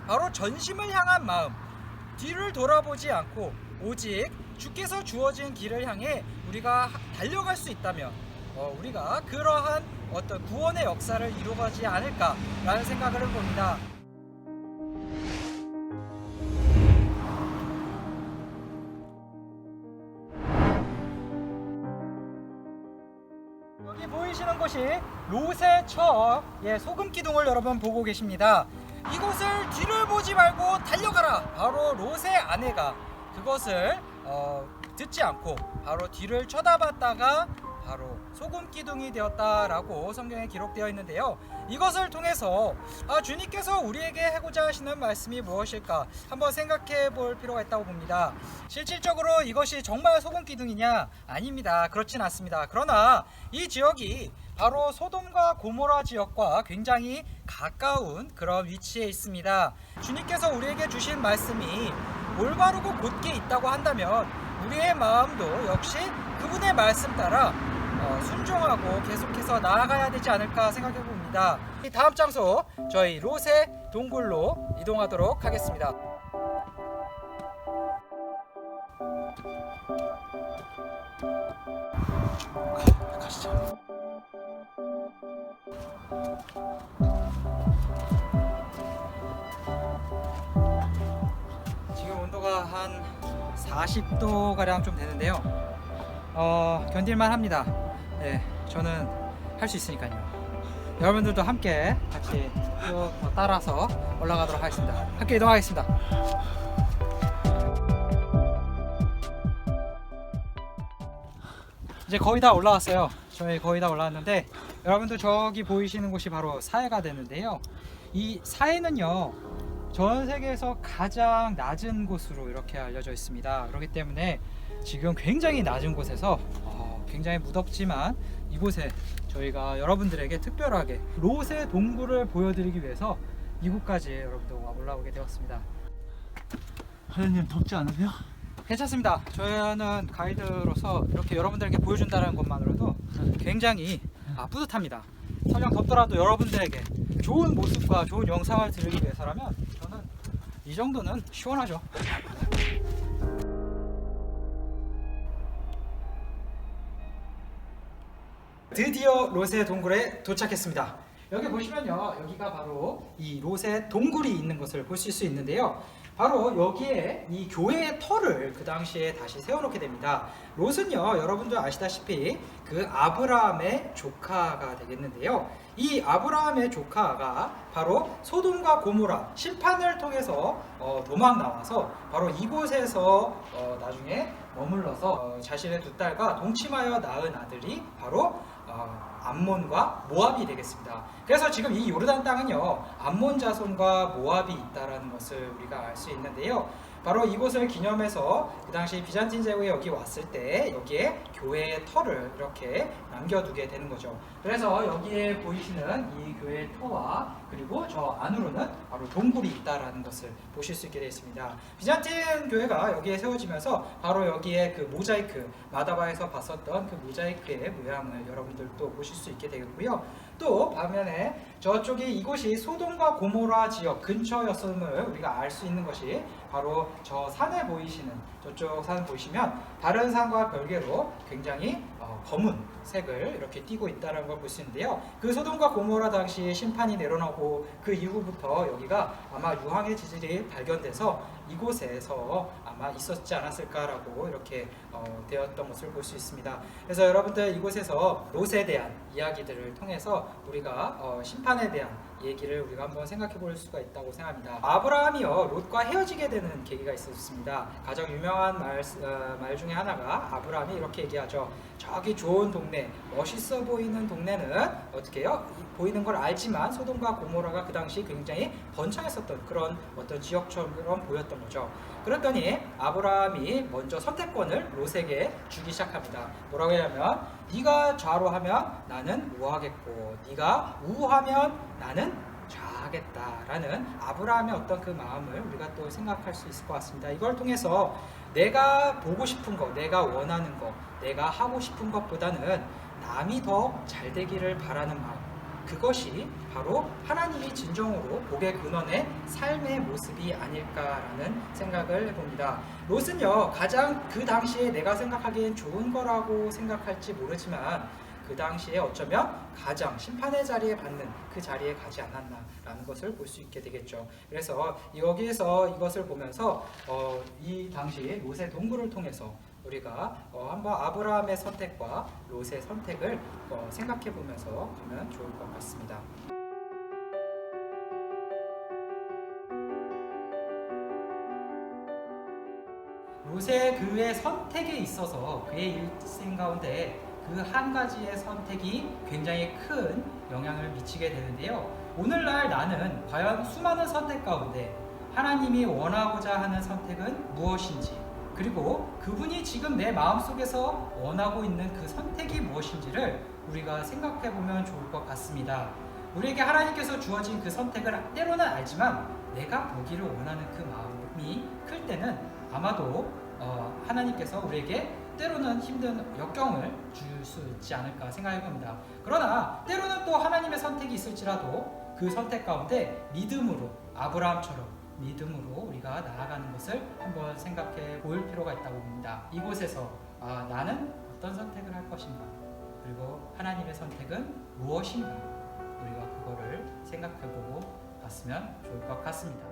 바로 전심을 향한 마음, 뒤를 돌아보지 않고 오직 주께서 주어진 길을 향해 우리가 달려갈 수 있다면 우리가 그러한 어떤 구원의 역사를 이루어가지 않을까라는 생각을 해봅니다. 여기 보이시는 곳이 롯의 소금 기둥을 여러분 보고 계십니다. 이곳을 뒤를 보지 말고 달려가라. 바로 롯의 아내가 그것을 듣지 않고 바로 뒤를 쳐다봤다가 바로 소금 기둥이 되었다라고 성경에 기록되어 있는데요. 이것을 통해서 주님께서 우리에게 하고자 하시는 말씀이 무엇일까 한번 생각해 볼 필요가 있다고 봅니다. 실질적으로 이것이 정말 소금 기둥이냐? 아닙니다. 그렇진 않습니다. 그러나 이 지역이 바로 소돔과 고모라 지역과 굉장히 가까운 그런 위치에 있습니다. 주님께서 우리에게 주신 말씀이 올바르고 곧게 있다고 한다면 우리의 마음도 역시 그분의 말씀 따라 순종하고 계속해서 나아가야 되지 않을까 생각해 봅니다. 다음 장소 저희 롯의 동굴로 이동하도록 하겠습니다. 가시죠. 지금 온도가 한 40도 가량 좀 되는데요. 견딜만 합니다. 네, 저는 할 수 있으니까요. 여러분들도 함께 같이 쭉 따라서 올라가도록 하겠습니다. 함께 이동하겠습니다. 이제 거의 다 올라왔어요. 저희 거의 다 올라왔는데 여러분들 저기 보이시는 곳이 바로 사해가 되는데요. 이 사해는요 전 세계에서 가장 낮은 곳으로 이렇게 알려져 있습니다. 그렇기 때문에 지금 굉장히 낮은 곳에서 굉장히 무덥지만 이곳에 저희가 여러분들에게 특별하게 롯의 동굴을 보여드리기 위해서 이곳까지 여러분들 올라오게 되었습니다. 하연님 덥지 않으세요? 괜찮습니다. 저희는 가이드로서 이렇게 여러분들에게 보여준다는 것만으로도 굉장히 뿌듯합니다. 설령 덥더라도 여러분들에게 좋은 모습과 좋은 영상을 드리기 위해서라면 저는 이 정도는 시원하죠. 드디어 롯의 동굴에 도착했습니다. 여기 보시면요, 여기가 바로 이 롯의 동굴이 있는 것을 보실 수 있는데요. 바로 여기에 이 교회의 터를 그 당시에 다시 세워놓게 됩니다. 롯은요, 여러분들 아시다시피 그 아브라함의 조카가 되겠는데요. 이 아브라함의 조카가 바로 소돔과 고모라 심판을 통해서 도망 나와서 바로 이곳에서 나중에 머물러서 자신의 두 딸과 동침하여 낳은 아들이 바로 암몬과 모압이 되겠습니다. 그래서 지금 이 요르단 땅은요 암몬 자손과 모압이 있다라는 것을 우리가 알 수 있는데요. 바로 이곳을 기념해서 그 당시 비잔틴 제국이 여기 왔을 때 여기에 교회의 터를 이렇게 남겨두게 되는 거죠. 그래서 여기에 보이시는 이 교회의 터와 그리고 저 안으로는 바로 동굴이 있다라는 것을 보실 수 있게 되어 있습니다. 비잔틴 교회가 여기에 세워지면서 바로 여기에 그 모자이크, 마다바에서 봤었던 그 모자이크의 모양을 여러분들도 보실 수 있게 되겠고요. 또 반면에 저쪽이 이곳이 소돔과 고모라 지역 근처였음을 우리가 알 수 있는 것이 바로 저 산에 보이시는 저쪽 산 보시면 다른 산과 별개로 굉장히 검은 색을 이렇게 띠고 있다는 걸 볼 수 있는데요. 그 소돔과 고모라 당시 심판이 내려나고 그 이후부터 여기가 아마 유황의 지질이 발견돼서 이곳에서 아마 있었지 않았을까라고 이렇게 되었던 것을 볼 수 있습니다. 그래서 여러분들 이곳에서 롯에 대한 이야기들을 통해서 우리가 심판에 대한 얘기를 우리가 한번 생각해 볼 수가 있다고 생각합니다. 아브라함이요 롯과 헤어지게 되는 계기가 있었습니다. 가장 유명한 말 중에 하나가 아브라함이 이렇게 얘기하죠. 저기 좋은 동네, 멋있어 보이는 동네는 어떻게 해요? 보이는 걸 알지만 소돔과 고모라가 그 당시 굉장히 번창했었던 그런 어떤 지역처럼 보였던 거죠. 그랬더니 아브라함이 먼저 선택권을 롯에게 주기 시작합니다. 뭐라고 하냐면 네가 좌로하면 나는 우하겠고 네가 우하면 나는 좌하겠다라는 아브라함의 어떤 그 마음을 우리가 또 생각할 수 있을 것 같습니다. 이걸 통해서 내가 보고 싶은 거, 내가 원하는 거, 내가 하고 싶은 것보다는 남이 더 잘 되기를 바라는 마음, 그것이 바로 하나님이 진정으로 복의 근원의 삶의 모습이 아닐까라는 생각을 해봅니다. 롯은요, 가장 그 당시에 내가 생각하기엔 좋은 거라고 생각할지 모르지만 그 당시에 어쩌면 가장 심판의 자리에 받는 그 자리에 가지 않았나라는 것을 볼 수 있게 되겠죠. 그래서 여기에서 이것을 보면서 이 당시 롯의 동굴을 통해서 우리가 한번 아브라함의 선택과 롯의 선택을 생각해 보면서 가면 좋을 것 같습니다. 롯의 그의 선택에 있어서 그의 일생 가운데 그 한 가지의 선택이 굉장히 큰 영향을 미치게 되는데요. 오늘날 나는 과연 수많은 선택 가운데 하나님이 원하고자 하는 선택은 무엇인지, 그리고 그분이 지금 내 마음속에서 원하고 있는 그 선택이 무엇인지를 우리가 생각해 보면 좋을 것 같습니다. 우리에게 하나님께서 주어진 그 선택을 때로는 알지만 내가 보기를 원하는 그 마음이 클 때는 아마도 하나님께서 우리에게 때로는 힘든 역경을 줄 수 있지 않을까 생각해 봅니다. 그러나 때로는 또 하나님의 선택이 있을지라도 그 선택 가운데 믿음으로, 아브라함처럼 믿음으로 우리가 나아가는 것을 한번 생각해 볼 필요가 있다고 봅니다. 이곳에서 나는 어떤 선택을 할 것인가, 그리고 하나님의 선택은 무엇인가, 우리가 그거를 생각해 보고 봤으면 좋을 것 같습니다.